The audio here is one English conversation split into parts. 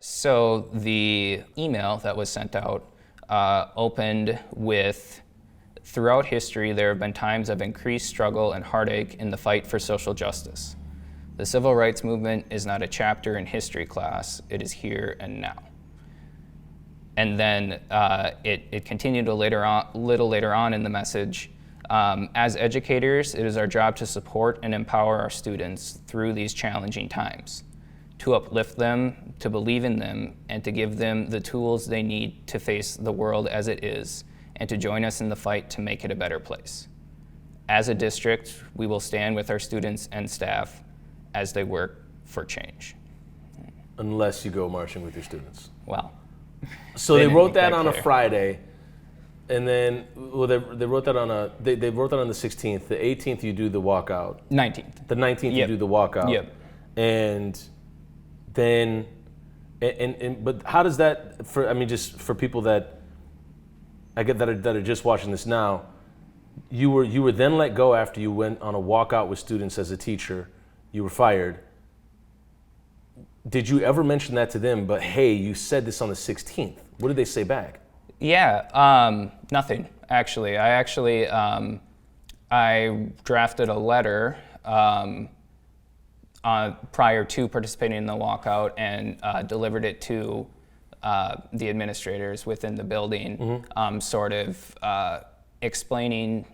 So the email that was sent out opened with, throughout history, there have been times of increased struggle and heartache in the fight for social justice. The civil rights movement is not a chapter in history class, it is here and now. And then it continued a little later on in the message. As educators, it is our job to support and empower our students through these challenging times, to uplift them, to believe in them, and to give them the tools they need to face the world as it is, and to join us in the fight to make it a better place. As a district, we will stand with our students and staff as they work for change. Unless you go marching with your students. Well. So they wrote that on a Friday, and then they wrote that on they wrote that on the 16th. The 18th you do the walkout. 19th. The 19th you do the walkout. Yep. And then but how does that just for people that I get that are just watching this now, you were then let go after you went on a walkout with students as a teacher. You were fired. Did you ever mention that to them? But hey, you said this on the 16th. What did they say back? Yeah, nothing, actually. I drafted a letter prior to participating in the walkout and delivered it to the administrators within the building, sort of explaining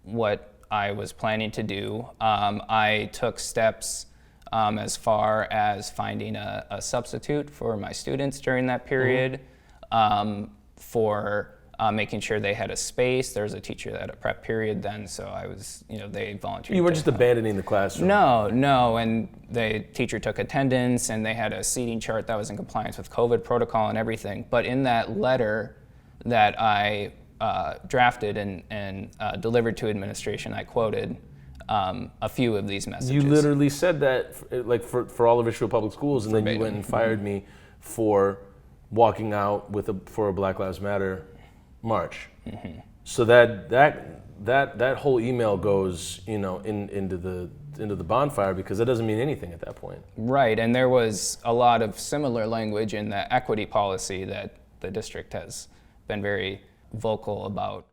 what I was planning to do. I took steps as far as finding a substitute for my students during that period, for making sure they had a space. There was a teacher that had a prep period then, so I was, they volunteered. You weren't just abandoning the classroom? No, and the teacher took attendance, and they had a seating chart that was in compliance with COVID protocol and everything. But in that letter that I drafted and delivered to administration, I quoted a few of these messages. You literally said that, like for all of Richfield Public Schools, and then you went and fired me for walking out for a Black Lives Matter march. So that whole email goes, into the bonfire, because that doesn't mean anything at that point. Right, and there was a lot of similar language in the equity policy that the district has been very vocal about.